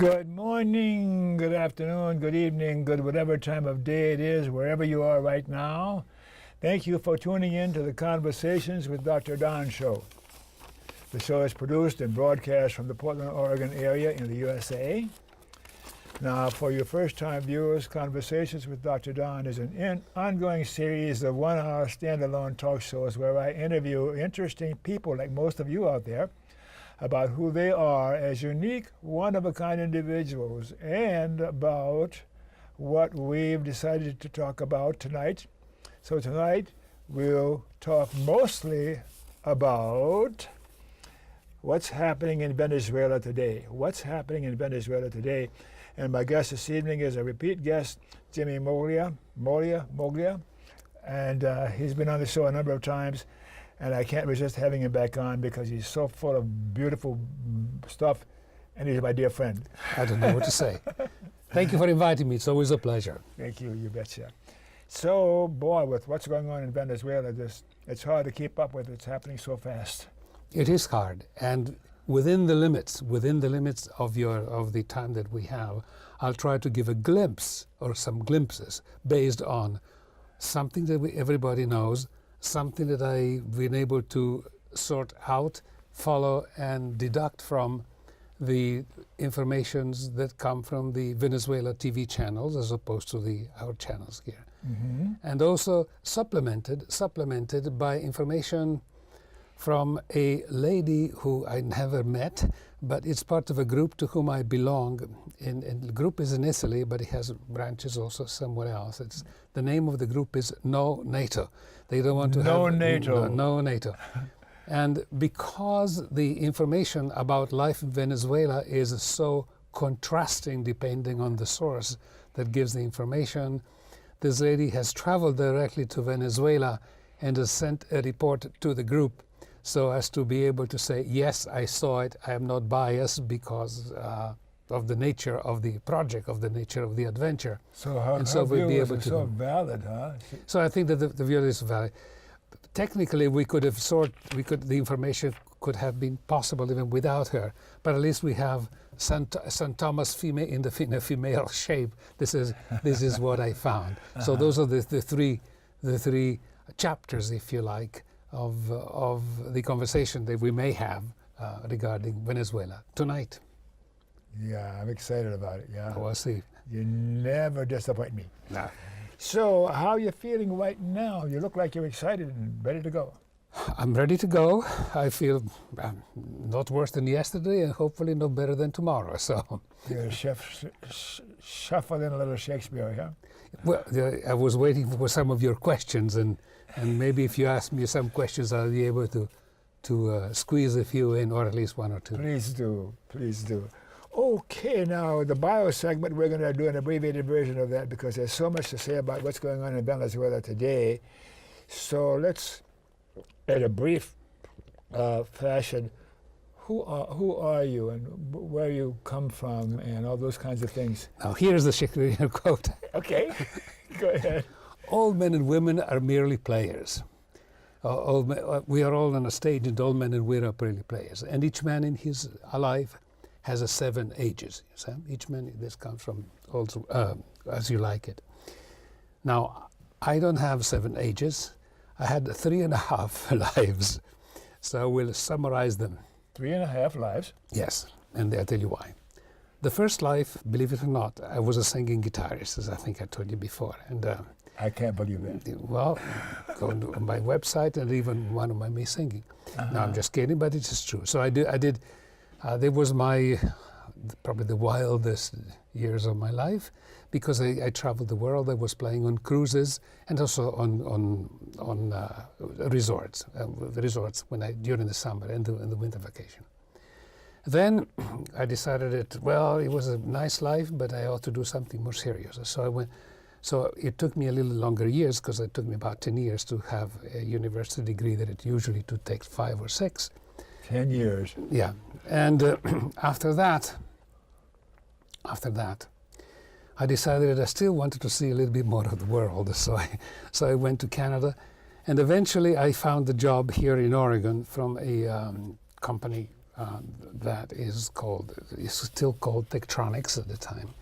Good morning, good afternoon, good evening, good whatever time of day it is, wherever you are right now. Thank you for tuning in to the Conversations with Dr. Don show. The show is produced and broadcast from the Portland, Oregon area in the USA. Now, for your first-time viewers, Conversations with Dr. Don is an ongoing series of one-hour standalone talk shows where I interview interesting people like most of you out there about who they are as unique, one-of-a-kind individuals, and about what we've decided to talk about tonight. So tonight, we'll talk mostly about what's happening in Venezuela today. What's happening in Venezuela today? And my guest this evening is a repeat guest, Jimmy Moglia. And he's been on the show a number of times. And I can't resist having him back on because he's so full of beautiful stuff, and he's my dear friend. I don't know what to say. Thank you for inviting me. It's always a pleasure. Thank you, you betcha. So, boy, with what's going on in Venezuela, it's hard to keep up with. It's happening so fast. It is hard, and within the limits of the time that we have, I'll try to give a glimpse or some glimpses based on something that everybody knows, something that I've been able to sort out, follow, and deduct from the informations that come from the Venezuela TV channels as opposed to our channels here. Mm-hmm. And also supplemented by information from a lady who I never met, but it's part of a group to whom I belong. And the group is in Italy, but it has branches also somewhere else. The name of the group is No NATO. They don't want to No have NATO. No NATO. And because the information about life in Venezuela is so contrasting depending on the source that gives the information, this lady has traveled directly to Venezuela and has sent a report to the group so as to be able to say, yes, I saw it, I am not biased because of the nature of the project, of the nature of the adventure. So her we'll be able is to so valid, huh? So I think that the view is valid. Technically, the information could have been possible even without her, but at least we have St. Thomas female in a female shape. This is what I found. Uh-huh. So those are the three chapters, if you like, of the conversation that we may have regarding Venezuela tonight. Yeah, I'm excited about it. Yeah. We'll see. You never disappoint me. No. So, how are you feeling right now? You look like you're excited and ready to go. I'm ready to go. I feel not worse than yesterday, and hopefully no better than tomorrow. So. You're shuffling a little Shakespeare, huh? Well, I was waiting for some of your questions, and maybe if you ask me some questions, I'll be able to squeeze a few in, or at least one or two. Please do. Okay, now the bio segment, we're going to do an abbreviated version of that because there's so much to say about what's going on in Venezuela today. So let's, at a brief fashion, who are you and where you come from and all those kinds of things? Now here's the Shakespearean quote. Okay, go ahead. All men and women are merely players. We are all on a stage, and all men and women are merely players. And each man in his life has 7 ages. Each man, this comes from also As You Like It. Now, I don't have 7 ages. I had 3.5 lives. So I will summarize them. 3.5 lives? Yes, and I'll tell you why. The first life, believe it or not, I was a singing guitarist, as I think I told you before. And I can't believe that. Well, go on my website and even one of me singing. Uh-huh. No, I'm just kidding, but it is true. So I did. That was probably the wildest years of my life, because I traveled the world. I was playing on cruises and also on resorts during the summer and the winter vacation. Then I decided that, well, it was a nice life, but I ought to do something more serious. So I went. So it took me a little longer years, because it took me about 10 years to have a university degree that it usually takes 5 or 6. 10 years. Yeah, and after that, I decided that I still wanted to see a little bit more of the world. So I went to Canada, and eventually I found a job here in Oregon from a company that is still called Tektronix at the time.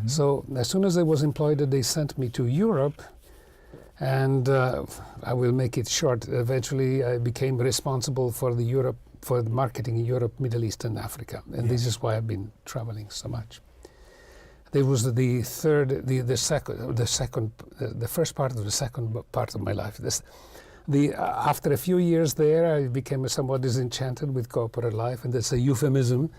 So as soon as I was employed, they sent me to Europe, and I will make it short. Eventually, I became responsible for the marketing in Europe, Middle East, and Africa, and this is why I've been traveling so much. There was the first part of the second part of my life. After a few years there, I became somewhat disenchanted with corporate life, and that's a euphemism.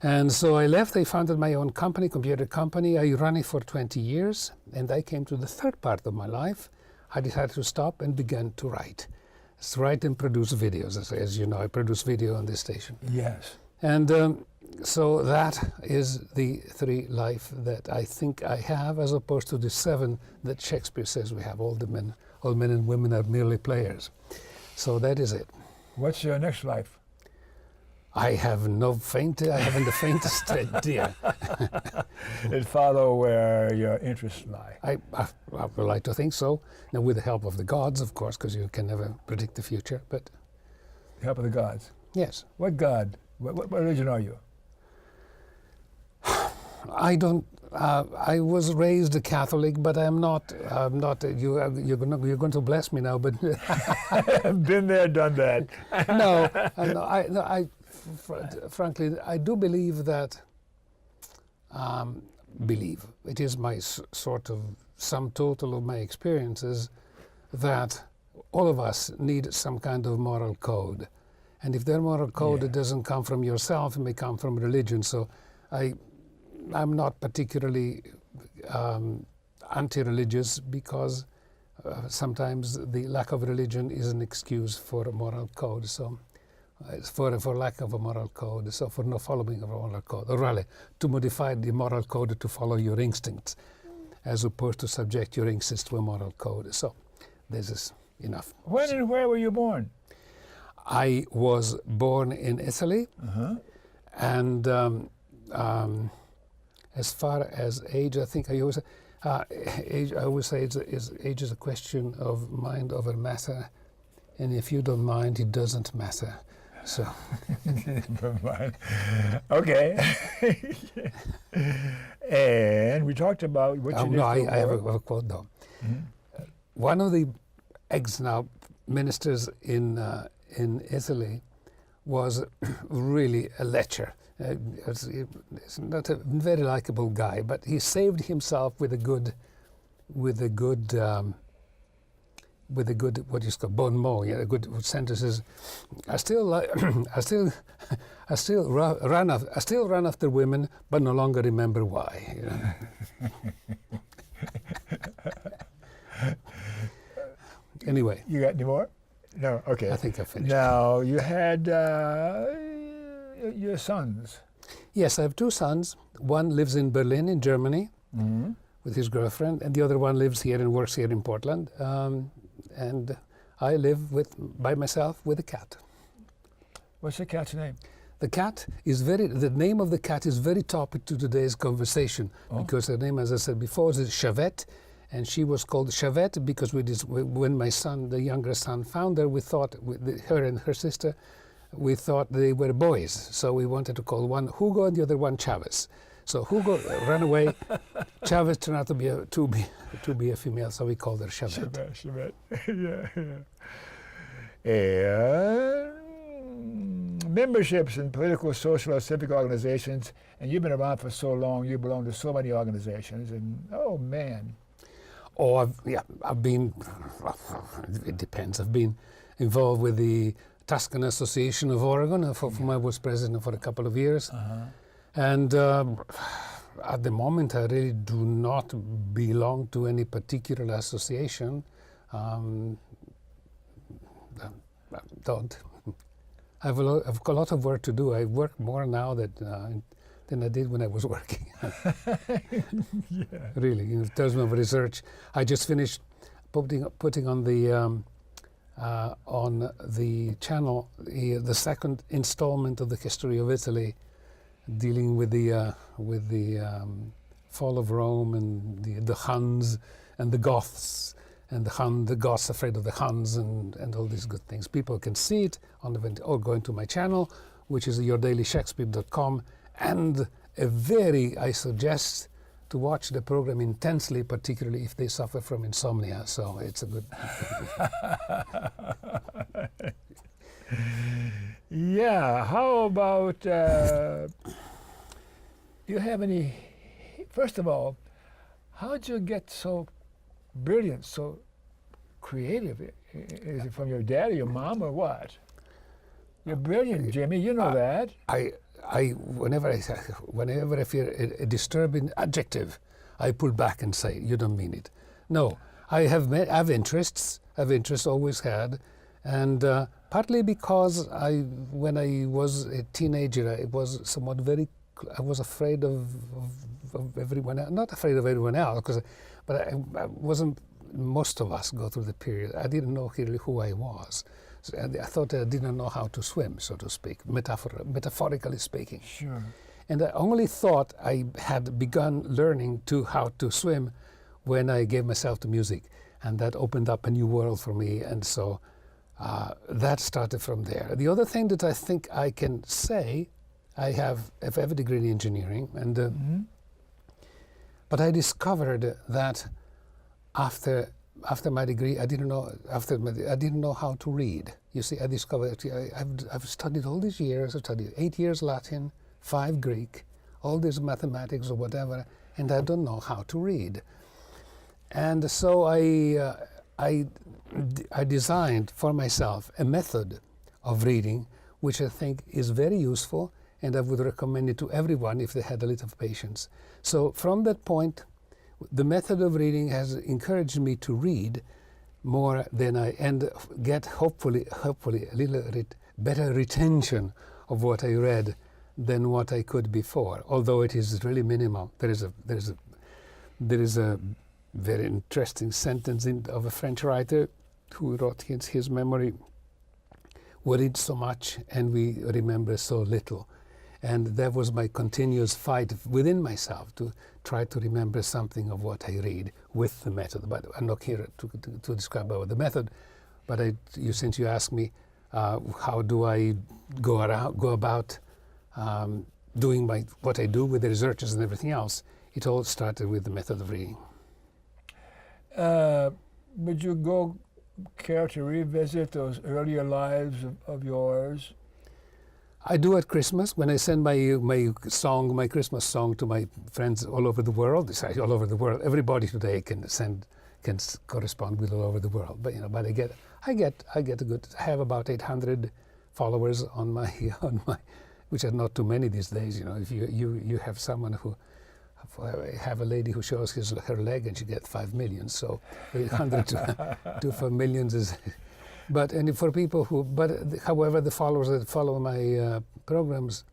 And so I left. I founded my own company, computer company. I ran it for 20 years, and I came to the third part of my life. I decided to stop and began to write. Write and produce videos. As you know, I produce video on this station. Yes. And so that is the three life that I think I have, as opposed to the seven that Shakespeare says we have. All men and women are merely players. So that is it. What's your next life? I haven't the faintest idea. It follow where your interests lie. I would like to think so. Now, with the help of the gods, of course, because you can never predict the future. But The help of the gods. yes, What god? What religion are you? I don't. I was raised a Catholic, but I'm not. You're going to bless me now, but Been there, done that. Frankly, I do believe that. It is my sort of sum total of my experiences that all of us need some kind of moral code, and if that moral code it doesn't come from yourself, it may come from religion. So I'm not particularly anti-religious, because sometimes the lack of religion is an excuse for a moral code. So it's for lack of a moral code, so for no following of a moral code, or rather to modify the moral code to follow your instincts, as opposed to subject your instincts to a moral code. So this is enough. When and where were you born? I was born in Italy, and as far as age, I think I always say age is a question of mind over matter, and if you don't mind, it doesn't matter. So. Never mind. Okay. And we talked about what you did. No, I have a quote though. One of the ministers in Italy was really a lecher. He's not a very likable guy, but he saved himself with a good what is called bon mot, good sentences. I still run after women, but no longer remember why. You know? Anyway. You got any more? No. Okay. I think I finished. Now you had your sons. Yes, I have two sons. One lives in Berlin, in Germany, with his girlfriend, and the other one lives here and works here in Portland. And I live by myself with a cat. What's the cat's name? The name of the cat is very topic to today's conversation, because her name, as I said before, is Chavette, and she was called Chavette because when my son, the younger son, found her, we thought, her and her sister, we thought they were boys, so we wanted to call one Hugo and the other one Chavez. So Hugo ran away. Chavez turned out to be a female, so we called her Chavette. Chavette. Yeah. And memberships in political, social, or civic organizations, and you've been around for so long, you belong to so many organizations, and oh man. Oh, I've been, it depends. I've been involved with the Tuscan Association of Oregon, for whom I was president for a couple of years. And at the moment, I really do not belong to any particular association. Don't. I've got a lot of work to do. I work more now than I did when I was working. Really, in terms of research, I just finished putting on the channel the second installment of the history of Italy, dealing with the fall of Rome and the Huns and the Goths, and the Goths afraid of the Huns and all these good things. People can see it or go into my channel, which is yourdailysshakespeare.com, and I suggest to watch the program intensely, particularly if they suffer from insomnia. So it's a good. Yeah. How about you have any? First of all, how'd you get so brilliant, so creative? Is it from your dad or your mom or what? You're brilliant, Jimmy. You know that. Whenever I feel a disturbing adjective, I pull back and say, "You don't mean it." No, I have interests. I've interests, always had, and partly because when I was a teenager, I was somewhat I was afraid of everyone else. Not afraid of everyone else, but I wasn't. Most of us go through the period. I didn't know really who I was. So I thought I didn't know how to swim, so to speak, metaphorically speaking. Sure. And I only thought I had begun learning how to swim when I gave myself to music. And that opened up a new world for me. And so that started from there. The other thing that I think I can say, I have a degree in engineering, and but I discovered that after my degree, I didn't know how to read. You see, I discovered I've studied all these years. I studied 8 years Latin, 5 Greek, all these mathematics or whatever, and I don't know how to read. And so I designed for myself a method of reading, which I think is very useful, and I would recommend it to everyone if they had a little patience. So from that point, the method of reading has encouraged me to read more than and get hopefully a little better retention of what I read than what I could before. Although it is really minimal. There is a very interesting sentence of a French writer who wrote his memory: "We read so much and we remember so little." And that was my continuous fight within myself to try to remember something of what I read with the method. But I'm not here to describe about the method. But since you asked me, how do I go about doing what I do with the researches and everything else, it all started with the method of reading. Would you care to revisit those earlier lives of yours? I do at Christmas when I send my Christmas song to my friends all over the world. All over the world. Everybody today can correspond with all over the world. But I have about 800 followers on my which are not too many these days. If you have someone who have a lady who shows her leg and she gets 5 million. So 800 to 5 millions is. But however, the followers that follow my programs,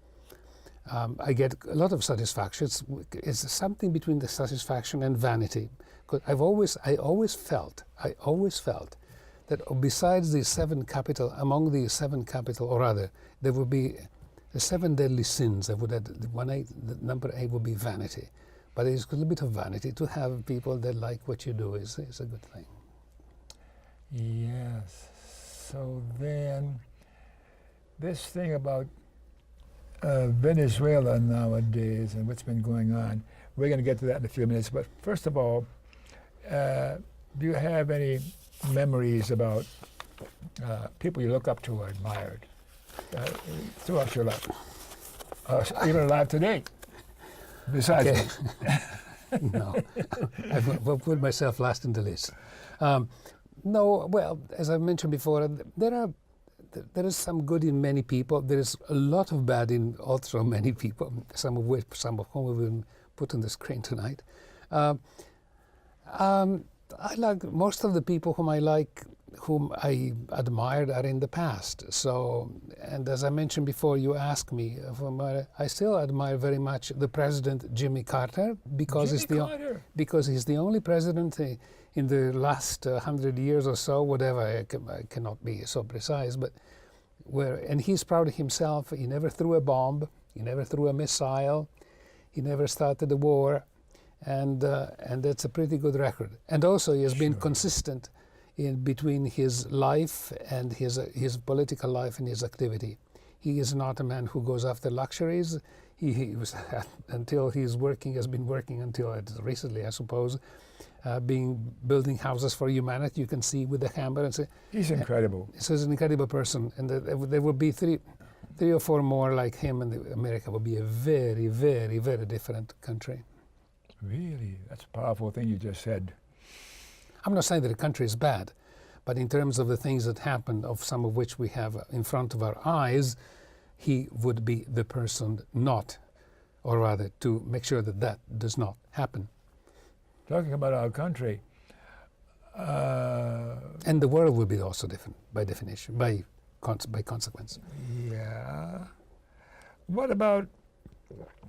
I get a lot of satisfaction. It's something between the satisfaction and vanity. Because I always felt that besides among the 7 capital, or rather, there would be the 7 deadly sins. The number 8 would be vanity. But it's a little bit of vanity to have people that like what you do is a good thing. Yes. So then, this thing about Venezuela nowadays and what's been going on, we're going to get to that in a few minutes. But first of all, do you have any memories about people you look up to or admired throughout your life, even alive today, besides me? No, I've put myself last in the list. No, well, as I mentioned before, there is some good in many people. There is a lot of bad in also many people, some of whom have been put on the screen tonight. I like most of the people whom I admired are in the past. So, and as I mentioned before, you asked me, I still admire very much the President Jimmy Carter because he's the only president in the last 100 years or so, whatever. I cannot be so precise, but and he's proud of himself. He never threw a bomb. He never threw a missile. He never started a war. And that's a pretty good record. And also he has been consistent in between his life and his political life and his activity. He is not a man who goes after luxuries. He was until he's working, has been working until recently, I suppose, building houses for humanity. You can see with the hammer and say, He's incredible. so he's an incredible person, and there will be three or four more like him, and America will be a very, very, very different country. Really, that's a powerful thing you just said. I'm not saying that the country is bad, but in terms of the things that happened, of some of which we have in front of our eyes, he would be the person not, or rather to make sure that that does not happen. Talking about our country, And the world will be also different by definition, by consequence. yeah. What about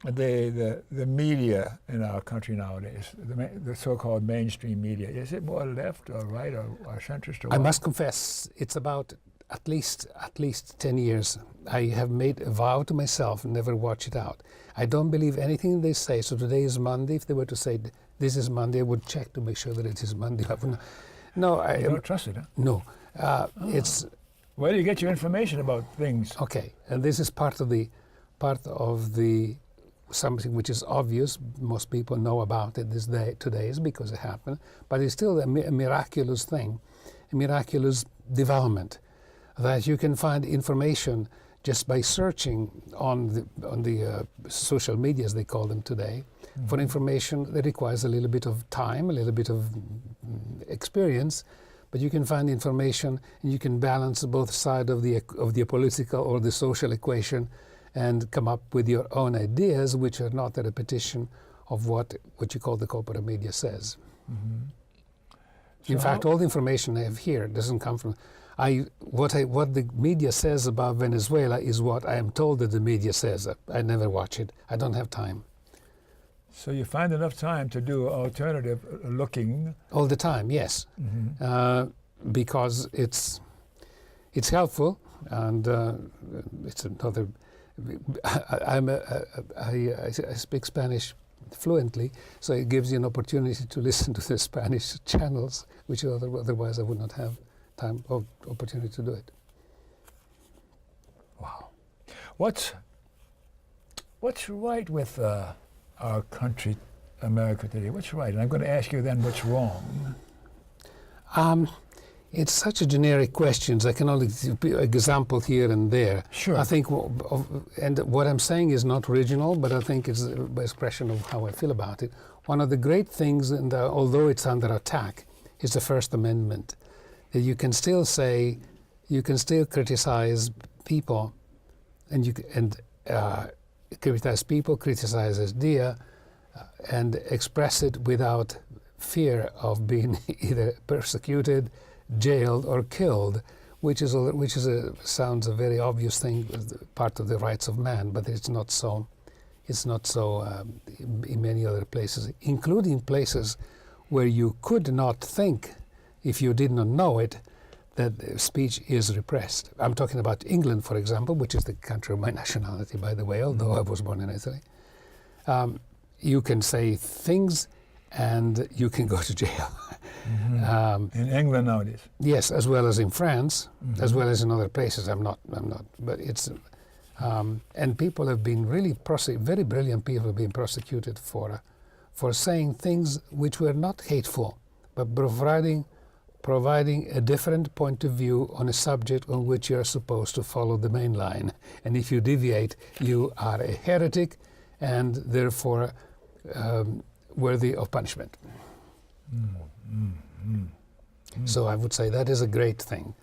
the media in our country nowadays, the so-called mainstream media? Is it more left or right or centrist or what? I must confess, it's about at least 10 years. I have made a vow to myself never watch it out. I don't believe anything they say. So today is Monday. If they were to say this is Monday, I would check to make sure that it is Monday. No, I You don't trust it, huh? no. It's Where do you get your information about things? okay, and this is part of the something which is obvious. Most people know about it today is because it happened, but it's still a miraculous thing, a miraculous development, that you can find information just by searching on the social media, as they call them today, for information that requires a little bit of time, a little bit of experience. But you can find information, and you can balance both sides of the political or the social equation, and come up with your own ideas, which are not a repetition of what you call the corporate media says. Mm-hmm. In fact, all the information I have here doesn't come from what the media says about Venezuela is what I am told that the media says. I never watch it. I don't have time. So you find enough time to do alternative looking. All the time, yes, because it's helpful, and it's another. I speak Spanish fluently, so it gives you an opportunity to listen to the Spanish channels, which otherwise I would not have time or opportunity to do it. Wow. What's right with our country, America today? What's right? And I'm going to ask you then what's wrong. It's such a generic question. I can only give an example here and there. Sure. I think, and what I'm saying is not original, but I think it's an expression of how I feel about it. One of the great things, although it's under attack, is the First Amendment. That you can still say, you can still criticize people, and criticize people, criticize idea, and express it without fear of being either persecuted, jailed, or killed, which sounds a very obvious thing, part of the rights of man, but it's not so. It's not so in many other places, including places where you could not think, if you did not know it, that speech is repressed. I'm talking about England, for example, which is the country of my nationality, by the way, although I was born in Italy. You can say things and you can go to jail. In England nowadays. Yes, as well as in France, as well as in other places. I'm not, but it's, and people have been really very brilliant people have been prosecuted for saying things which were not hateful, but providing a different point of view on a subject on which you are supposed to follow the main line. And if you deviate, you are a heretic and therefore worthy of punishment. So I would say that is a great thing.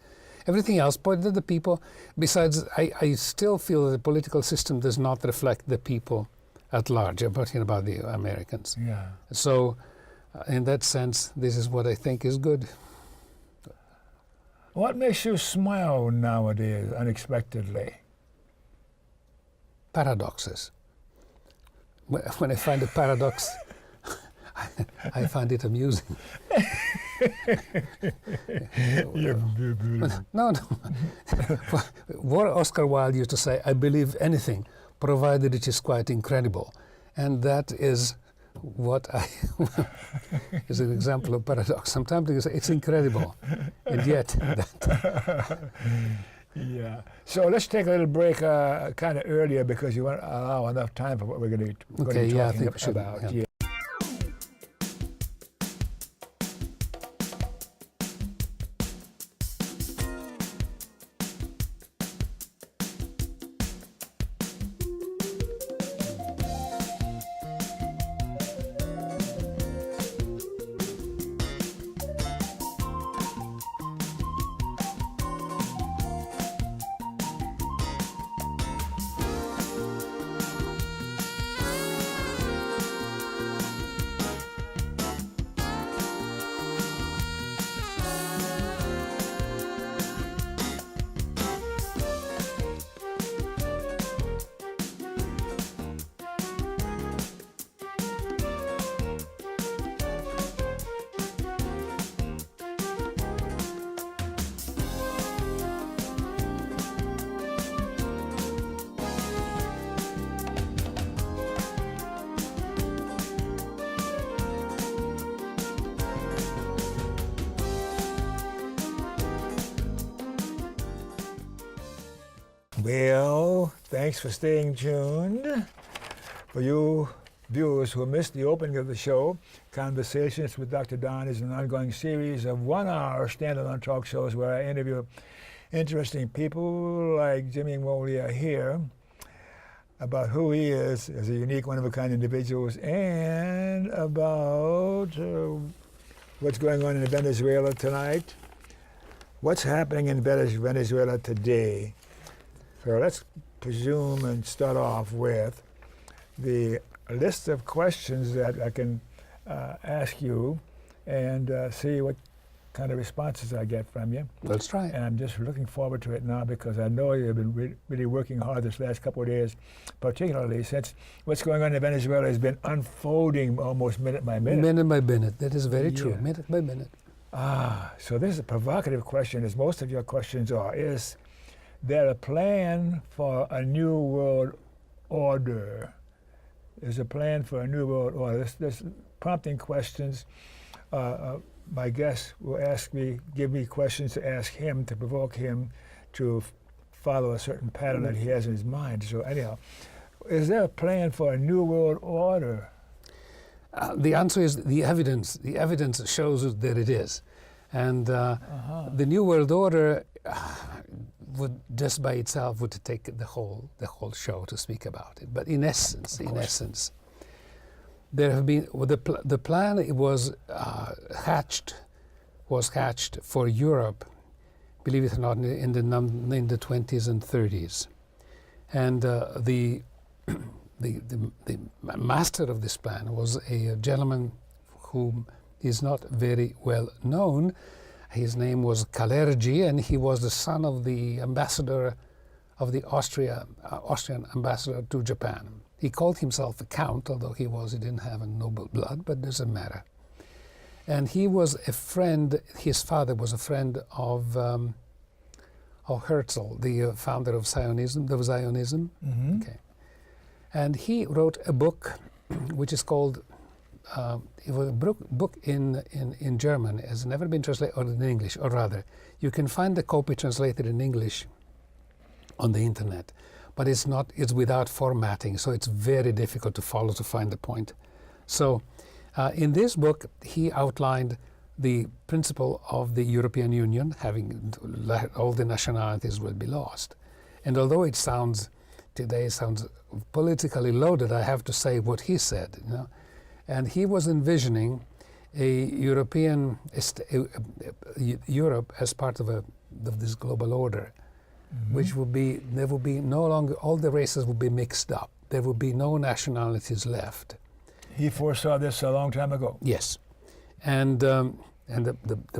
Everything else pointed at the people. Besides, I still feel that the political system does not reflect the people at large. I'm talking about the Americans. Yeah. So in that sense, this is what I think is good. What makes you smile nowadays unexpectedly? Paradoxes. When I find a paradox, I find it amusing. You're beautiful. No. What Oscar Wilde used to say, I believe anything, provided it is quite incredible. And that is what is an example of paradox. Sometimes you say, it's incredible. And yet, Yeah. So let's take a little break kind of earlier because you won't allow enough time for what we're going to be Okay, yeah, I talking think we should, about. yeah. Well, thanks for staying tuned. For you viewers who missed the opening of the show, Conversations with Dr. Don is an ongoing series of 1-hour standalone talk shows where I interview interesting people like Jimmy Molia here about who he is as a unique, one-of-a-kind individual and about what's going on in Venezuela tonight, what's happening in Venezuela today. So let's presume and start off with the list of questions that I can ask you and see what kind of responses I get from you. Let's try it. And I'm just looking forward to it now because I know you've been really working hard this last couple of days, particularly since what's going on in Venezuela has been unfolding almost minute by minute. Minute by minute. That is very true. Yeah. Minute by minute. So this is a provocative question, as most of your questions are. Is there a plan for a new world order? There's a plan for a new world order. This prompting questions. My guest will give me questions to ask him, to provoke him to follow a certain pattern that he has in his mind. So anyhow, is there a plan for a new world order? The answer is the evidence. The evidence shows that it is. And the New World Order would just by itself would take the whole show to speak about it. But in essence, there have been the plan. It was hatched for Europe, believe it or not, in the 20s and 30s, and the master of this plan was a gentleman whom is not very well known. His name was Kalergi, and he was the son of the ambassador of the Austrian ambassador to Japan. He called himself a count, although he didn't have a noble blood, but doesn't matter. And he was a friend. His father was a friend of Herzl, the founder of Zionism. Mm-hmm. Okay. And he wrote a book, which is called. It was a book in German. It has never been translated or in English, or rather, you can find the copy translated in English on the internet, but it's without formatting, so it's very difficult to follow, to find the point. So in this book, he outlined the principle of the European Union, having all the nationalities will be lost. And although today sounds politically loaded, I have to say what he said, And he was envisioning a European Europe as part of this global order, mm-hmm. which there would be no longer, all the races would be mixed up. There would be no nationalities left. He foresaw this a long time ago. Yes, and the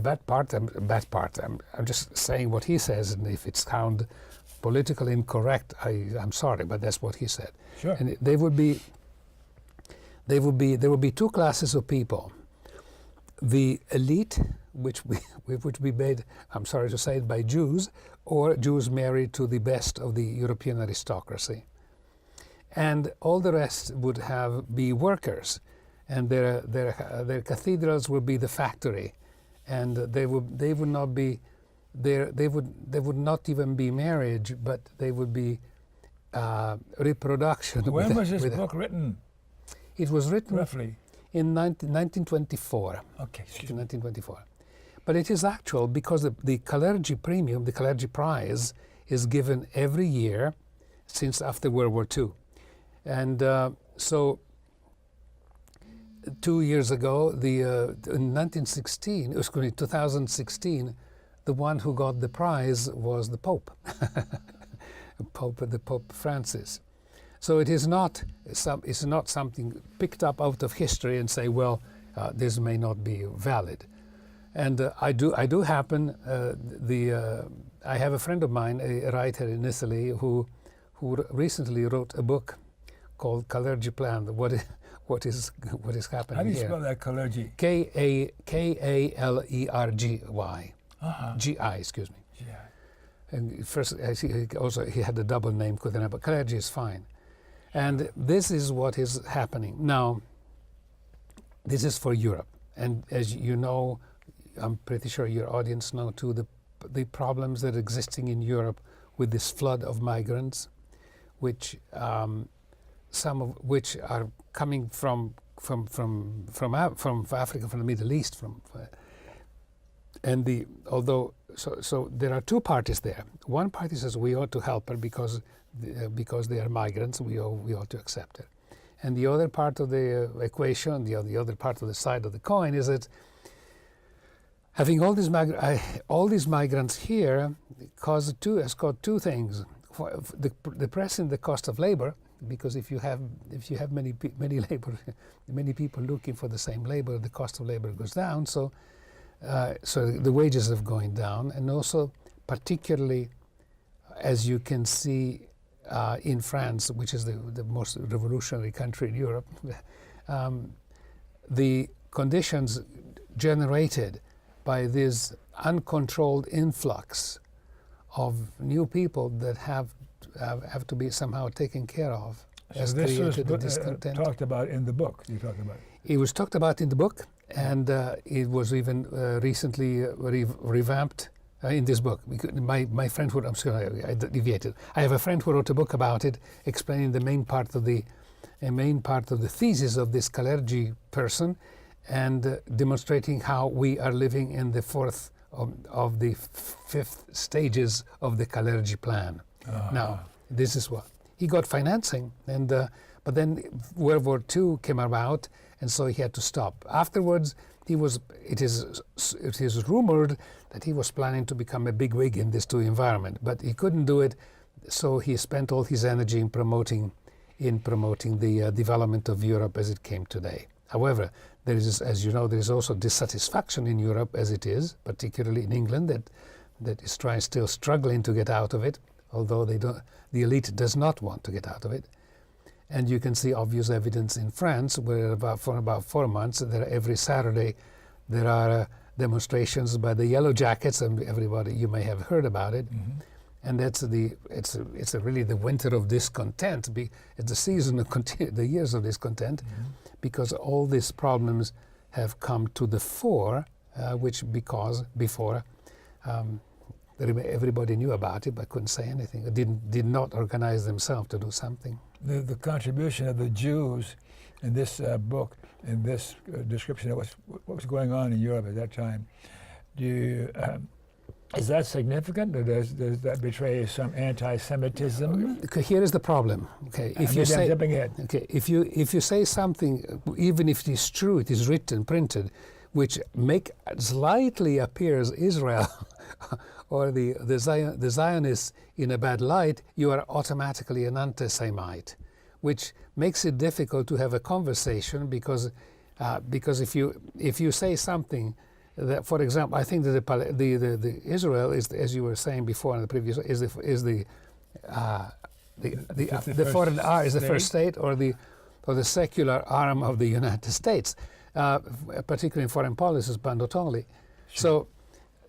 bad part. I'm just saying what he says, and if it sounds politically incorrect, I'm sorry, but that's what he said. Sure. And there would be two classes of people: the elite, which would be made, I'm sorry to say it, by Jews, or Jews married to the best of the European aristocracy, and all the rest would be workers, and their cathedrals would be the factory, and they would not be they would not even be marriage, but they would be reproduction. When was this book written? It was written Roughly. in 1924. Okay, excuse me. 1924. But it is actual because the Kalergi Premium, the Kalergi Prize, is given every year since after World War II. And so 2 years ago, in 2016, the one who got the prize was the Pope, the Pope Francis. So it is not something picked up out of history and say, well, this may not be valid. And I do happen I have a friend of mine, a writer in Italy, who recently wrote a book called Kalergi Plan. What is happening here? How do you spell that, Kalergi? Kalergy. G-I, excuse me. Yeah. And first, I see he had a double name, but Kalergi is fine. And this is what is happening. Now, this is for Europe. And as you know, I'm pretty sure your audience know too, the problems that are existing in Europe with this flood of migrants, which some of which are coming from Africa, from the Middle East, so there are two parties there. One party says we ought to help her because they are migrants. We ought to accept her. And the other part of the equation, the other part of the side of the coin, is that having all these migrants here has caused two things: depressing the cost of labor, because if you have many people looking for the same labor, the cost of labor goes down. So the wages are going down, and also particularly, as you can see in France, which is the most revolutionary country in Europe, the conditions generated by this uncontrolled influx of new people that have to be somehow taken care of. So this was talked about in the book. You talked about it. It was talked about in the book, and it was even recently revamped in this book. My friend who I'm sorry, I deviated. I have a friend who wrote a book about it, explaining the main part of the thesis of this Kalergi person, and demonstrating how we are living in the fourth of the fifth stages of the Kalergi plan. Now, this is what he got financing, and but then World War II came about, and so he had to stop. Afterwards, it is rumored that he was planning to become a bigwig in this environment, but he couldn't do it, so he spent all his energy in promoting the development of Europe as it came today. However, there is, as you know, there is also dissatisfaction in Europe as it is, particularly in England, that is still struggling to get out of it, although the elite does not want to get out of it. And you can see obvious evidence in France, where for about 4 months, every Saturday, there are demonstrations by the Yellow Jackets, and everybody, you may have heard about it. Mm-hmm. And it's really the winter of discontent. It's the season of the years of discontent, mm-hmm. because all these problems have come to the fore, because before everybody knew about it but couldn't say anything. Did not organize themselves to do something. The contribution of the Jews in this book, in this description of what was going on in Europe at that time, is that significant, or does that betray some anti-Semitism? Here is the problem. Okay, if you say something, even if it is true, it is written, printed, which slightly appears Israel or the Zionists in a bad light, you are automatically an anti-Semite, which makes it difficult to have a conversation because if you say something that, for example, I think that the Israel is, as you were saying before in the previous, the foreign arm is the first state, or the secular arm of the United States, particularly in foreign policy, but not only. Sure. So,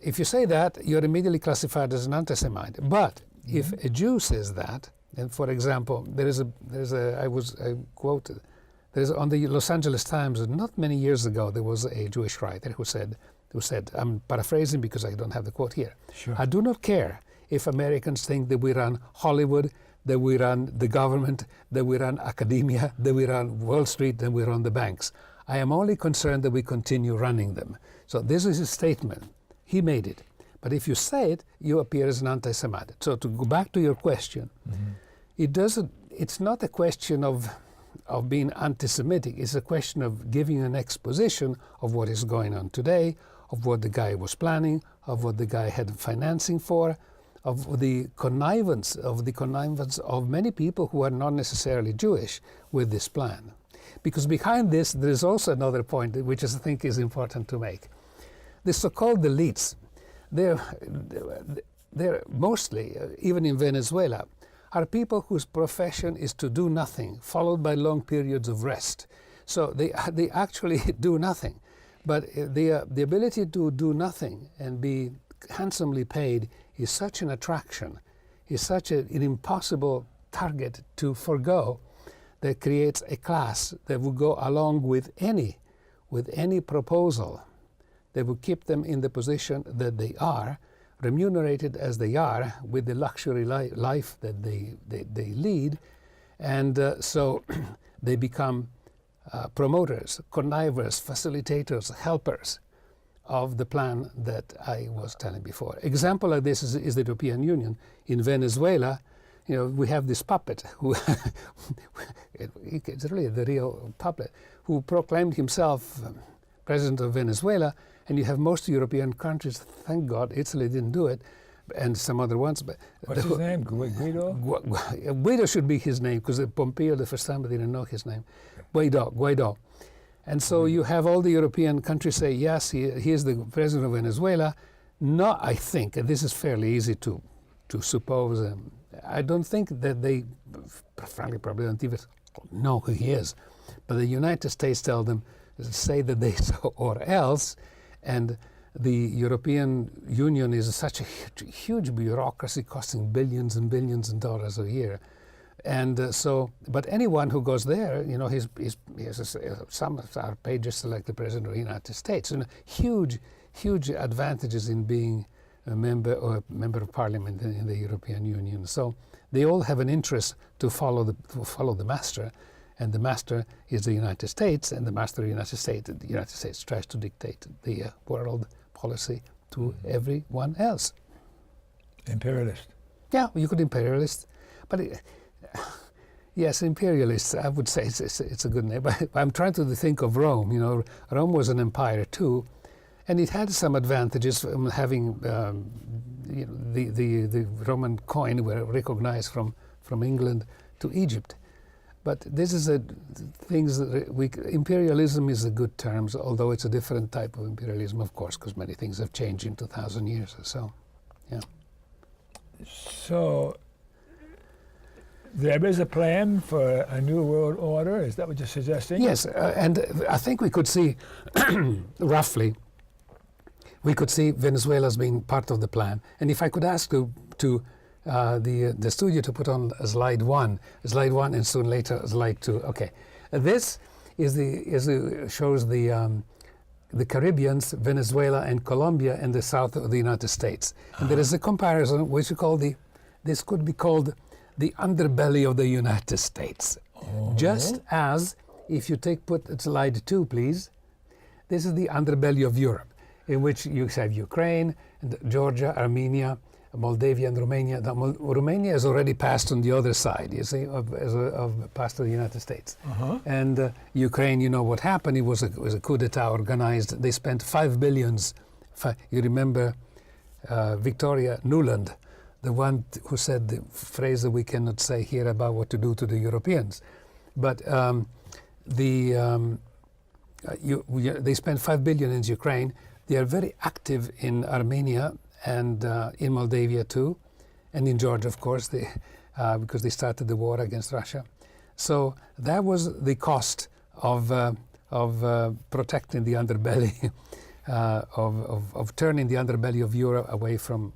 if you say that, you're immediately classified as an anti-Semite. But mm-hmm. if a Jew says that, and for example, I quoted. There's on the Los Angeles Times, not many years ago, there was a Jewish writer who said, who said, I'm paraphrasing because I don't have the quote here, Sure. I do not care if Americans think that we run Hollywood, that we run the government, that we run academia, that we run Wall Street, that we run the banks. I am only concerned that we continue running them. So this is a statement. He made it. But if you say it, you appear as an anti-Semitic. So to go back to your question, it's not a question of being anti-Semitic. It's a question of giving an exposition of what is going on today, of what the guy was planning, of what the guy had financing for, of the connivance of many people who are not necessarily Jewish with this plan. Because behind this, there is also another point, which I think is important to make. The so-called elites, they're mostly, even in Venezuela, are people whose profession is to do nothing, followed by long periods of rest. So they actually do nothing. But the ability to do nothing and be handsomely paid is such an attraction, is such an impossible target to forego, that creates a class that will go along with any proposal that will keep them in the position that they are, remunerated as they are, with the luxury life that they lead, and so they become promoters, connivers, facilitators, helpers of the plan that I was telling before. Example of this is the European Union. In Venezuela, we have this puppet who it's really the real puppet, who proclaimed himself president of Venezuela, and you have most European countries, thank God, Italy didn't do it, and some other ones. But what's his name? Guido? Guido should be his name, because Pompeo the first time they didn't know his name. Guaido. And so you have all the European countries say, yes, he is the president of Venezuela. No, I think, and this is fairly easy to suppose, I don't think that they, frankly, probably don't even know who he is. But the United States say that they so or else, and the European Union is such a huge bureaucracy costing billions and billions of dollars a year. And but anyone who goes there, some are paid just to like the President of the United States. And huge advantages in being a member of Parliament in the European Union. So they all have an interest to follow the master, and the master is the United States, and the master of the United States tries to dictate the world policy to everyone else. Imperialist. Yeah, you could imperialist, but yes, imperialist. I would say it's a good name. But I'm trying to think of Rome. Rome was an empire too, and it had some advantages from having the Roman coin were recognized from England to Egypt. But this is things that imperialism is a good term, although it's a different type of imperialism, of course, because many things have changed in 2,000 years or so. Yeah. So there is a plan for a new world order. Is that what you're suggesting? Yes, and I think we could see, roughly, Venezuela as being part of the plan. And if I could ask the studio to put on slide one, and soon later slide 2. Okay, this shows the Caribbeans, Venezuela, and Colombia, and the south of the United States. And there is a comparison which this could be called the underbelly of the United States. Just as if you put slide 2, please. This is the underbelly of Europe, in which you have Ukraine, and Georgia, Armenia, Moldavia, and Romania. Romania has already passed on the other side, you see, passed to the United States. And Ukraine, you know what happened? It was a coup d'etat organized. They spent $5 billion. You remember Victoria Nuland, the one who said the phrase that we cannot say here about what to do to the Europeans. But they spent $5 billion in Ukraine. They are very active in Armenia and in Moldavia too, and in Georgia, of course, because they started the war against Russia. So that was the cost of protecting the underbelly, of turning the underbelly of Europe away from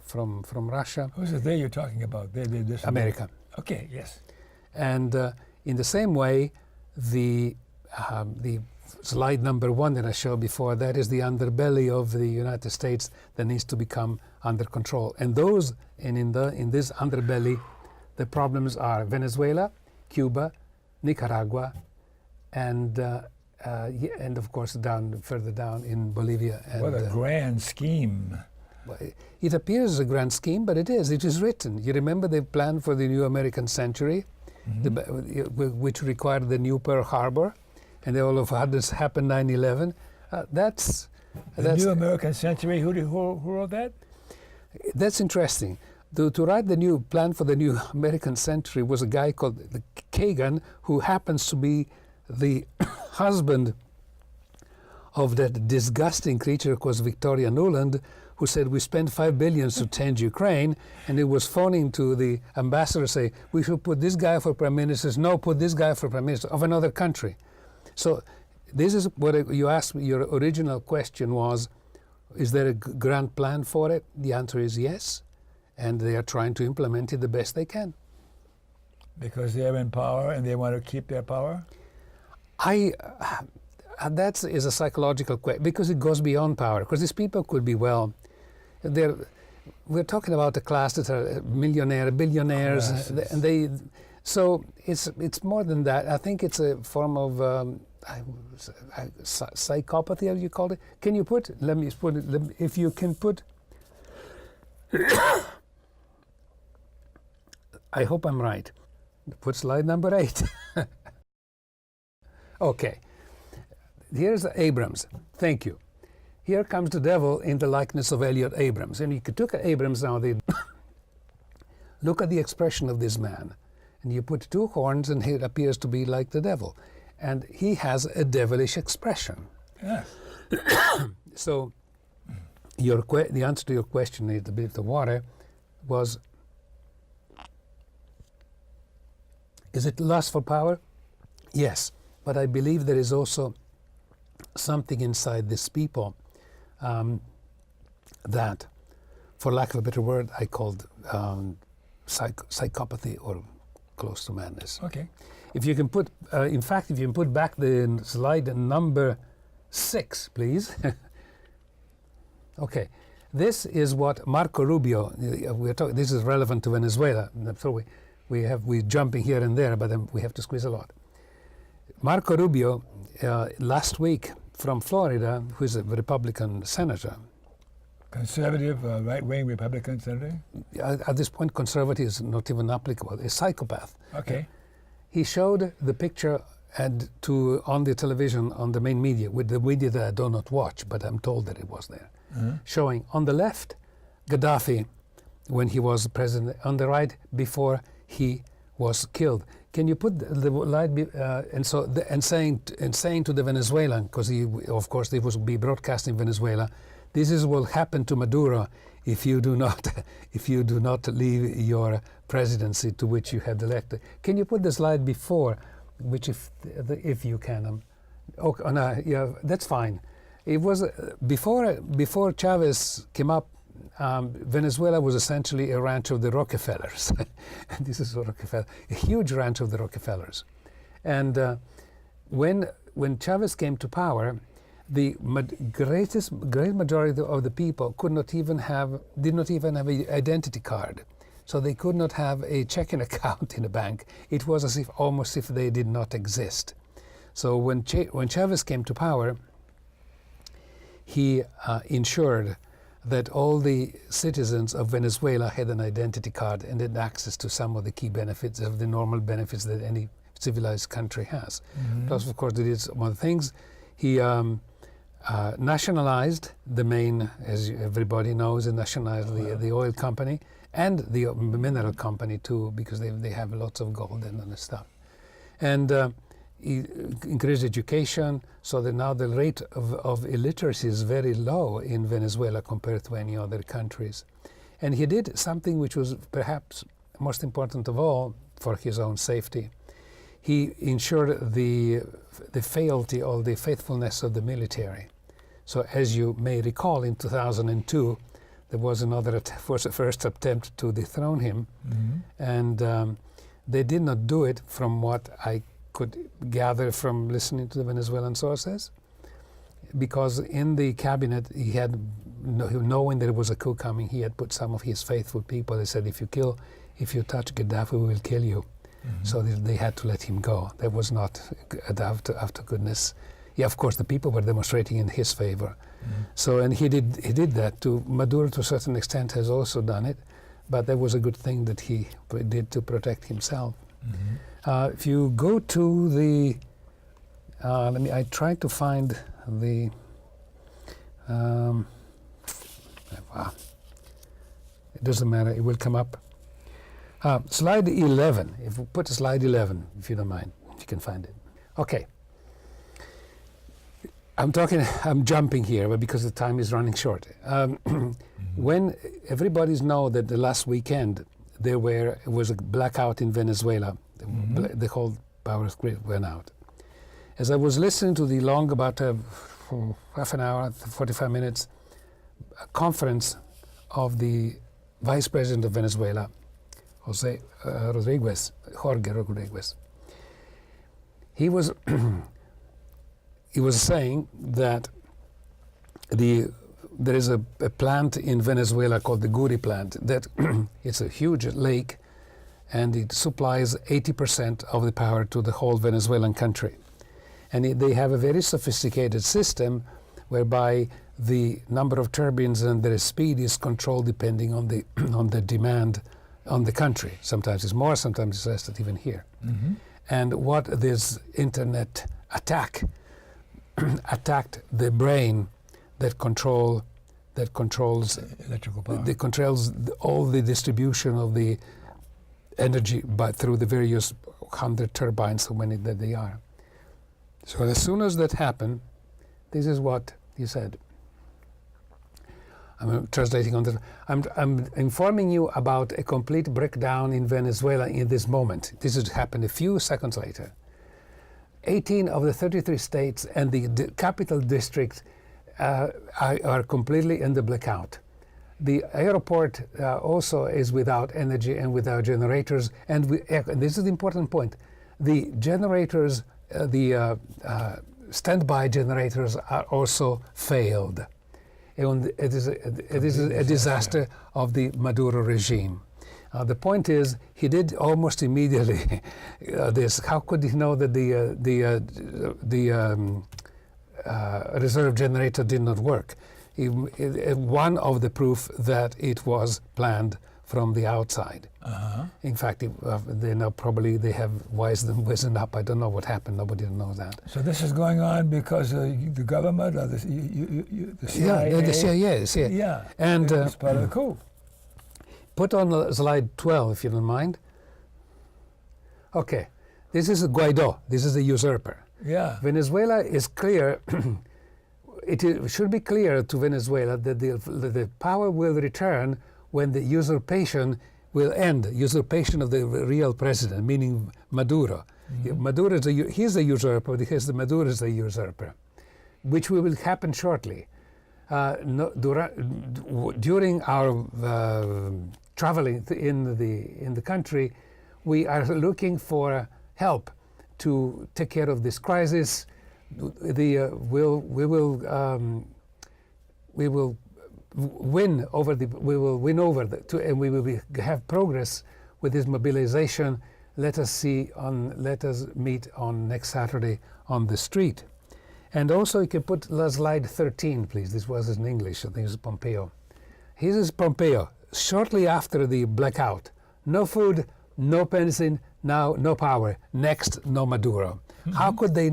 Russia. Who's it they you're talking about? They did this. America. Okay. Yes. And in the same way, the slide number 1 that I showed before, that is the underbelly of the United States that needs to become under control. And in this underbelly, the problems are Venezuela, Cuba, Nicaragua, and of course further down in Bolivia. And, what a grand scheme. it appears a grand scheme, but it is written. You remember the plan for the new American century, which required the new Pearl Harbor, and they all of a sudden happened 9/11. That's new American century. Who wrote that? That's interesting. To write the new plan for the new American century was a guy called Kagan, who happens to be the husband of that disgusting creature called Victoria Nuland, who said we spent $5 billion to change Ukraine, and he was phoning to the ambassador say, we should put this guy for prime minister. No, put this guy for prime minister of another country. So this is what you asked me. Your original question was, is there a grand plan for it? The answer is yes, and they are trying to implement it the best they can. Because they're in power and they want to keep their power? That is a psychological question, because it goes beyond power. Because these people could be, we're talking about a class that are billionaires, and so it's more than that. I think it's a form of psychopathy, as you called it. Can you put? If you can put. I hope I'm right. Put slide number 8. Okay. Here's Abrams. Thank you. Here comes the devil in the likeness of Elliot Abrams. And you could look at Abrams now. Look at the expression of this man. And you put 2 horns and he appears to be like the devil. And he has a devilish expression. Yes. So the answer to your question, a bit of the water, was, is it lust for power? Yes. But I believe there is also something inside these people that, for lack of a better word, I called psychopathy or close to madness. Okay. If you can put, in fact, if you can put back the slide number 6, please. Okay. This is what Marco Rubio, we're talking, this is relevant to Venezuela. So we're jumping here and there, but then we have to squeeze a lot. Marco Rubio, last week from Florida, who is a Republican senator. Conservative, right-wing Republican senator? At this point, conservative is not even applicable. A psychopath. Okay. He showed the picture on the television, on the main media, with the media that I do not watch, but I'm told that it was there, showing on the left Gaddafi when he was president, on the right before he was killed. Can you put the light and saying to the Venezuelan, because of course they will be broadcast in Venezuela, this is what will happen to Maduro if you do not leave your presidency to which you had elected. Can you put the slide before, which if you can? Yeah, that's fine. It was before Chavez came up. Venezuela was essentially a ranch of the Rockefellers. And this is Rockefeller, a huge ranch of the Rockefellers. And when Chavez came to power, the great majority of the people did not even have an identity card. So they could not have a checking account in a bank. It was almost if they did not exist. So when Chavez came to power, he ensured that all the citizens of Venezuela had an identity card and had access to some of the key benefits, of the normal benefits that any civilized country has. Plus, of course, they did some other things. He nationalized the main, as everybody knows, and nationalized the oil company and the mineral company too, because they have lots of gold and other stuff. And he increased education, so that now the rate of illiteracy is very low in Venezuela compared to any other countries. And he did something which was perhaps most important of all for his own safety. He ensured the fealty or the faithfulness of the military. So as you may recall, in 2002, there was a first attempt to dethrone him. And they did not do it from what I could gather from listening to the Venezuelan sources. Because in the cabinet, he had, knowing there was a coup coming, he had put some of his faithful people. They said, if you touch Gaddafi, we will kill you. So they had to let him go. That was not after goodness. Yeah, of course, the people were demonstrating in his favor. So, and he did that. Maduro, to a certain extent, has also done it, but that was a good thing that he did to protect himself. If you go to the, I tried to find the, it doesn't matter, it will come up. Slide 11, if we put slide 11, if you don't mind, if you can find it. Okay. I'm jumping here, but because the time is running short. When everybody's know that the last weekend it was a blackout in Venezuela, the whole power grid went out. As I was listening to the long, about half an hour, 45 minutes, conference of the Vice President of Venezuela, Jorge Rodriguez, he was saying that there is a plant in Venezuela called the Guri plant that it's a huge lake, and it supplies 80% of the power to the whole Venezuelan country. And they have a very sophisticated system whereby the number of turbines and their speed is controlled depending on the on the demand on the country. Sometimes it's more, sometimes it's less, than even here. And what this internet attacked the brain that controls electrical power. that controls all the distribution of the energy through the various 100 turbines, so many that they are. So as soon as that happened, this is what he said. I'm translating on the. I'm informing you about a complete breakdown in Venezuela in this moment. This has happened a few seconds later. 18 of the 33 states and the capital district are completely in the blackout. The airport also is without energy and without generators. And this is the important point. The generators, standby generators, are also failed. And it is a disaster of the Maduro regime. The point is, he did almost immediately this. How could he know that the reserve generator did not work? One of the proof that it was planned from the outside. In fact, they have wised up. I don't know what happened. Nobody knows that. So this is going on because the government or the CIA? Yeah, the CIA. Yeah, and it's part of the coup. Put on slide 12, if you don't mind. Okay, this is Guaido. This is the usurper. Yeah. Venezuela is clear. It should be clear to Venezuela that the power will return when the usurpation will end. Usurpation of the real president, meaning Maduro. Maduro he's a usurper because Maduro is a usurper, which will happen shortly. During our traveling in the country, we are looking for help to take care of this crisis. We will win over and we will have progress with this mobilization. Let us meet on next Saturday on the street. And also, you can put slide 13, please. This was in English. I think it's Pompeo. Here is Pompeo. Shortly after the blackout, no food, no medicine, now no power. Next, no Maduro. How could they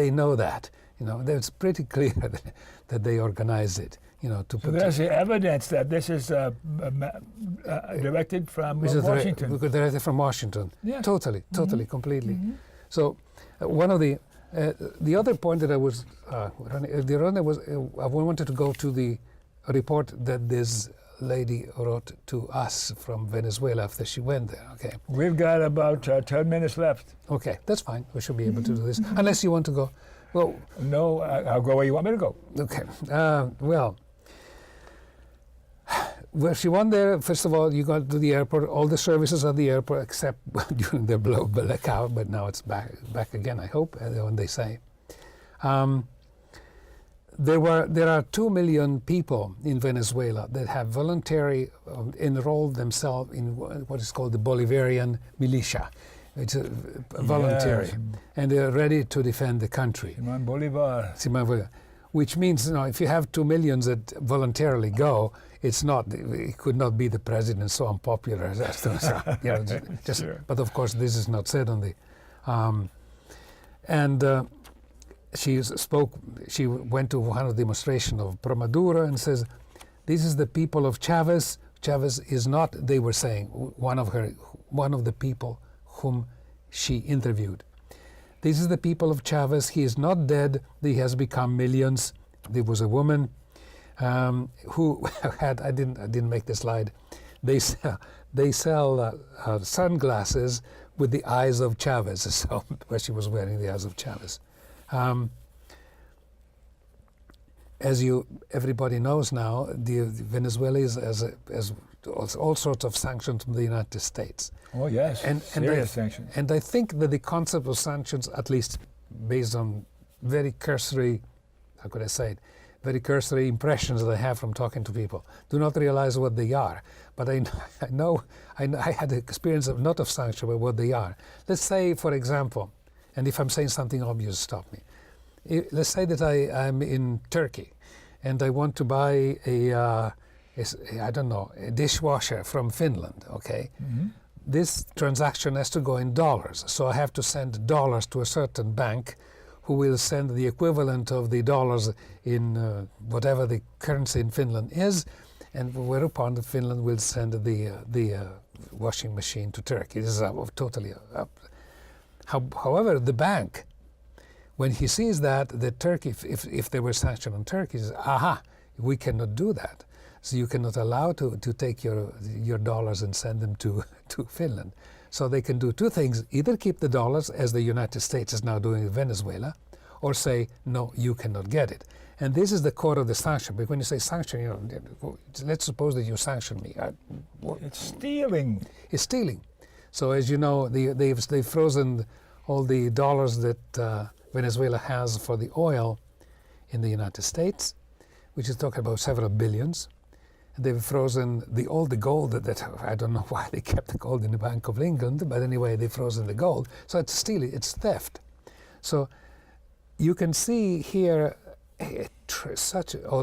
know that? It's pretty clear that they organized it. So there's the evidence that this is directed from Washington. Directed from Washington. Yeah. Totally, completely. So one of the other point that I was I wanted to go to the report that this lady wrote to us from Venezuela after she went there. Okay. We've got about 10 minutes left. Okay, that's fine. We should be able to do this. Unless you want to go. Well, no, I'll go where you want me to go. Okay. Well, Well, she went there. First of all, you got to the airport. All the services at the airport, except during the blackout. But now it's back again. I hope. When they say, there are 2 million people in Venezuela that have voluntarily enrolled themselves in what is called the Bolivarian militia. It's voluntary, Yes. and they're ready to defend the country. Simon Bolivar. Simón Bolívar. Which means, if you have 2 million that voluntarily go, it could not be the president so unpopular as to, just. Sure. But of course, this is not said on the. She went to one of the demonstrations of Pro Maduro and says, "This is the people of Chavez. Chavez is not." They were saying one of the people whom she interviewed. This is the people of Chavez. He is not dead. He has become millions. There was a woman who had. I didn't make the slide. They sell sunglasses with the eyes of Chavez. So where she was wearing the eyes of Chavez. As everybody knows now, Venezuela has all sorts of sanctions from the United States. Oh yes, serious sanctions. And I think that the concept of sanctions, at least based on very cursory, how could I say it, very cursory impressions that I have from talking to people, do not realize what they are. But I had the experience of not of sanction, but what they are. Let's say, for example, and if I'm saying something obvious, stop me. Let's say that I'm in Turkey, and I want to buy a dishwasher from Finland. Okay. Mm-hmm. This transaction has to go in dollars, so I have to send dollars to a certain bank who will send the equivalent of the dollars in whatever the currency in Finland is, and whereupon Finland will send the washing machine to Turkey. This is totally up. However, the bank, when he sees that Turkey, if there were sanctions on Turkey, says, aha, we cannot do that. So you cannot allow to take your dollars and send them to Finland. So they can do two things: either keep the dollars, as the United States is now doing in Venezuela, or say, no, you cannot get it. And this is the core of the sanction. But when you say sanction, let's suppose that you sanction me. It's stealing. It's stealing. So as you know, they've frozen all the dollars that Venezuela has for the oil in the United States, which is talking about several billions. They've frozen all the gold that I don't know why they kept the gold in the Bank of England, but anyway, they've frozen the gold. So it's stealing, it's theft. So you can see here I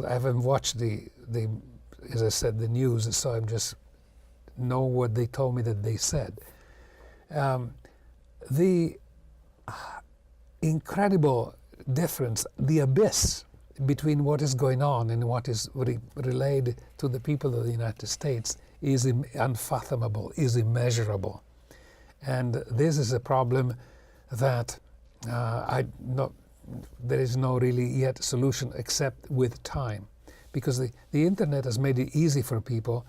haven't watched as I said, the news, so I'm just know what they told me that they said. The incredible difference, the abyss between what is going on and what is relayed to the people of the United States is unfathomable, is immeasurable. And this is a problem that there is no really yet solution except with time. Because the internet has made it easy for people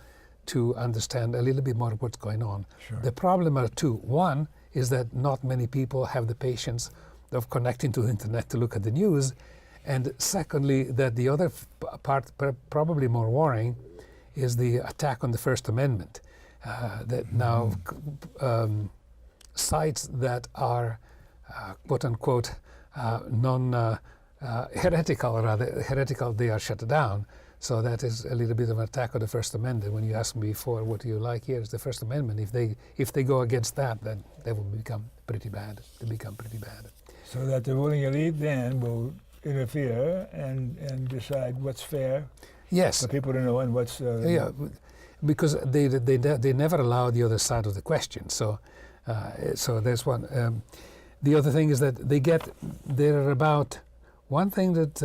to understand a little bit more of what's going on. Sure. The problem are two. One is that not many people have the patience of connecting to the internet to look at the news. And secondly, that the other part, probably more worrying, is the attack on the First Amendment. That now sites that are, quote unquote, heretical, they are shut down. So that is a little bit of an attack on the First Amendment. When you asked me before, what do you like here is the First Amendment. If they go against that, then they will become pretty bad. They become pretty bad. So that the ruling elite then will interfere and decide what's fair. Yes. For people to know and what's. Yeah, because they never allow the other side of the question. So there's one. The other thing is that there are about one thing that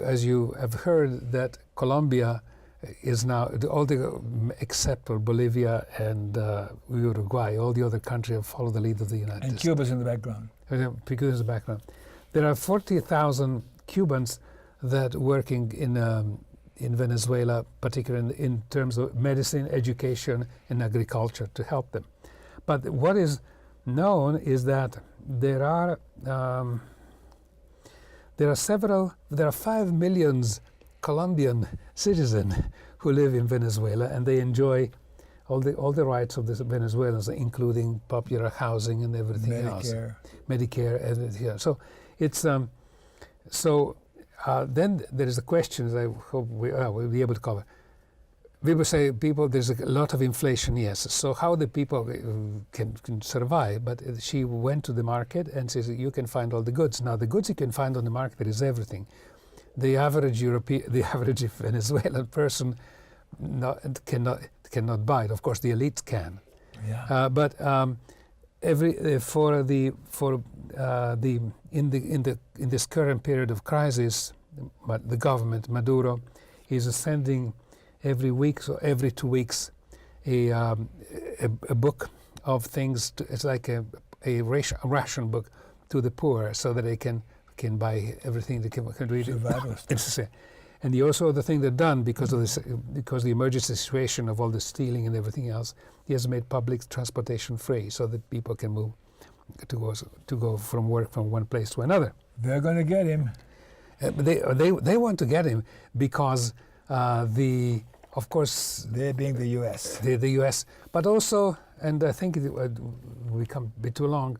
as you have heard, that Colombia is now except for Bolivia and Uruguay, all the other countries have followed the lead of the United States. And Cuba's in the background. Cuba's in the background. There are 40,000 Cubans that working in Venezuela, particularly in terms of medicine, education, and agriculture to help them. But what is known is that there are 5 million Colombian citizen who live in Venezuela, and they enjoy all the rights of the Venezuelans, including popular housing and everything else. Medicare, everything else. So it's then there is a question that I hope we'll be able to cover. We will say there's a lot of inflation, yes. So how the people can survive? But she went to the market and says, you can find all the goods. Now the goods you can find on the market is everything. The average Venezuelan person cannot buy it. Of course, the elites can. Yeah. But in this current period of crisis, the government, Maduro, is sending every week, so every 2 weeks, a book of things. It's like a ration book to the poor, so that they can buy everything they can read. And also the thing they've done because the emergency situation of all the stealing and everything else, he has made public transportation free, so that people can move to go from work from one place to another. They're going to get him. They want to get him because of course, they being the U.S. The U.S., but also, and I think we come a bit too long.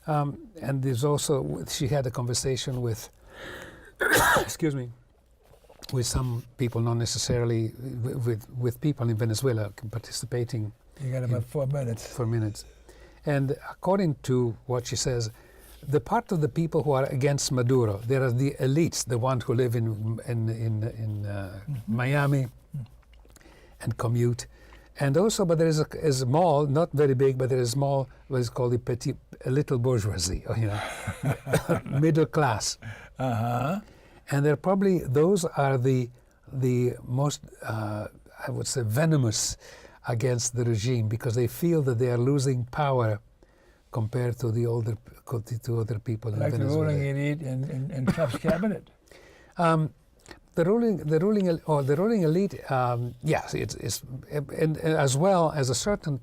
And there's also, she had a conversation with, excuse me, with some people, not necessarily with people in Venezuela participating. You got about 4 minutes. 4 minutes. And according to what she says, the part of the people who are against Maduro, there are the elites, the ones who live in Miami and commute. And also, but there is a small, not very big, but there is a small, what is called a little bourgeoisie, middle class. Uh-huh. And they're probably, those are the most, I would say, venomous against the regime, because they feel that they are losing power compared to the other people in Venezuela. Like the ruling elite in Trump's cabinet. The ruling elite, yes, it's and as well as a certain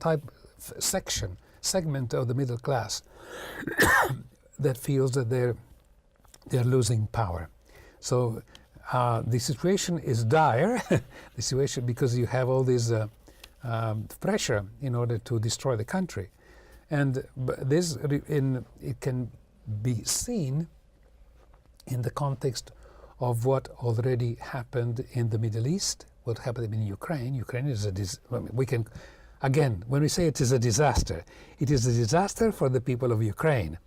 segment of the middle class that feels that they're losing power. So the situation is dire. The situation, because you have all this pressure in order to destroy the country, and it can be seen in the context of what already happened in the Middle East, what happened in Ukraine. Ukraine is when we say it is a disaster for the people of Ukraine.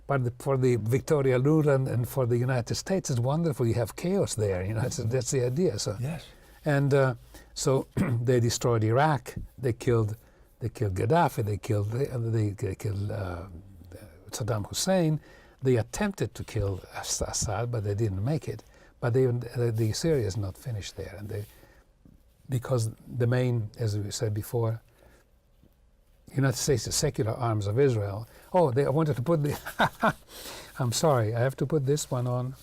But for the Victoria Nuland and for the United States, it's wonderful. You have chaos there. That's the idea. So yes. And so they destroyed Iraq. They killed Gaddafi. They killed Saddam Hussein. They attempted to kill Assad, but they didn't make it. But the Syria is not finished there, and because the main, as we said before, United States, the secular arms of Israel. Oh, I wanted to put the. I'm sorry, I have to put this one on.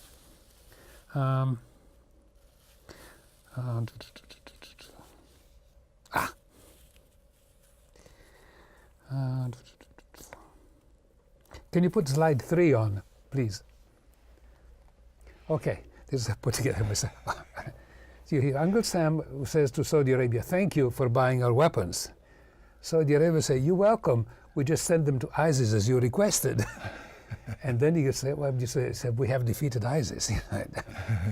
Can you put slide 3 on, please? Okay, this is put together myself. You hear Uncle Sam who says to Saudi Arabia, "Thank you for buying our weapons." Saudi Arabia say, "You're welcome. We just sent them to ISIS as you requested." And then you say, "Well, you say we have defeated ISIS,"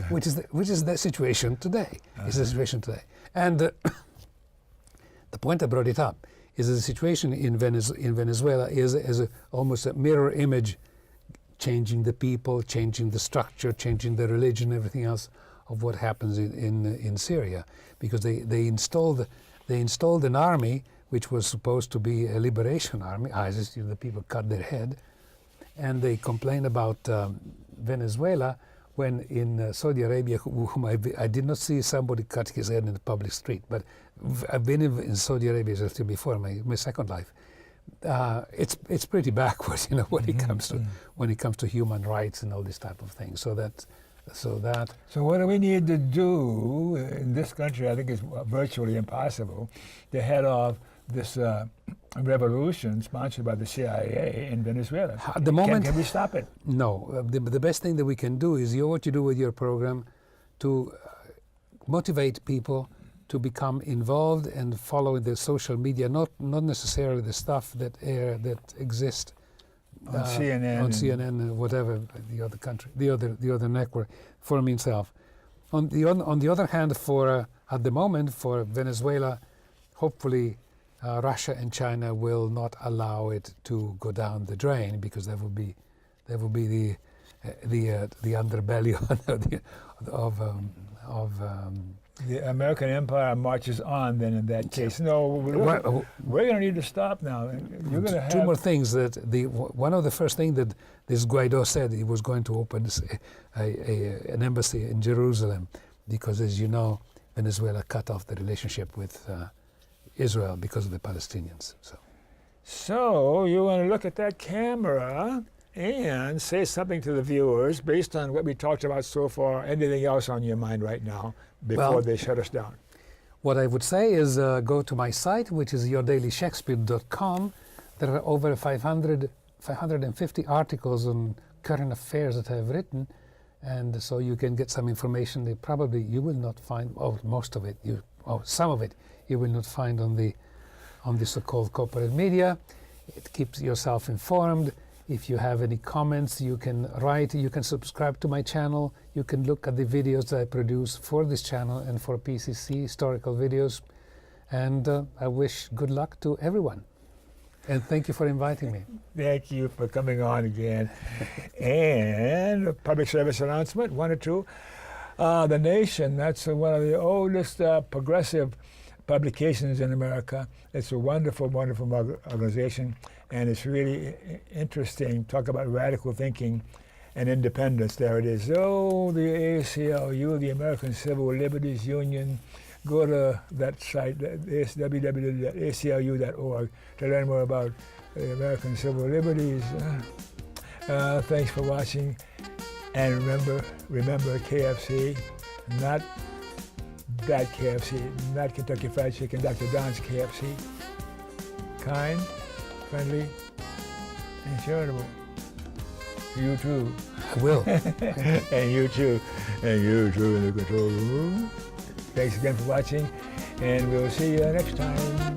which is the situation today. It's the situation today. And the point I brought it up is that the situation in Venezuela is almost a mirror image, changing the people, changing the structure, changing the religion, everything else of what happens in Syria, because they installed an army which was supposed to be a liberation army. ISIS, the people cut their head, and they complain about Venezuela when in Saudi Arabia, whom I did not see somebody cut his head in the public street, but I've been in Saudi Arabia just before my second life. It's pretty backwards, when it comes to human rights and all this type of thing. So what do we need to do in this country? I think it's virtually impossible to head off this revolution sponsored by the CIA in Venezuela. At the moment, can we stop it? No. The best thing that we can do is what you do with your program to motivate people to become involved and follow the social media, not necessarily the stuff that exists on CNN, and whatever the other country, the other network, for himself. On the other hand, for at the moment for Venezuela, hopefully Russia and China will not allow it to go down the drain, because that would be the underbelly of the American empire marches on. Then in that case, no, we're going to need to stop now. You're going to have two more things. That one of the first things that this Guaido said, he was going to open an embassy in Jerusalem, because, as you know, Venezuela cut off the relationship with Israel because of the Palestinians. So you want to look at that camera and say something to the viewers based on what we talked about so far. Anything else on your mind right now before they shut us down? What I would say is go to my site, which is yourdailysshakespeare.com. There are over 550 articles on current affairs that I've written, and so you can get some information that probably you will not find, most of it, some of it, you will not find on the so-called corporate media. It keeps yourself informed. If you have any comments, you can write, you can subscribe to my channel, you can look at the videos that I produce for this channel and for PCC, historical videos, and I wish good luck to everyone. And thank you for inviting me. Thank you for coming on again. And a public service announcement, one or two. The Nation, that's one of the oldest progressive publications in America. It's a wonderful, wonderful organization, and it's really interesting. Talk about radical thinking and independence. There it is. Oh, the ACLU, the American Civil Liberties Union. Go to that site, www.aclu.org, to learn more about the American Civil Liberties. Thanks for watching, and remember KFC, not that KFC, not Kentucky Fried Chicken, Dr. Don's KFC. Kind, friendly, and charitable. You too. I will. And you too. And you too in the control room. Thanks again for watching, and we'll see you next time.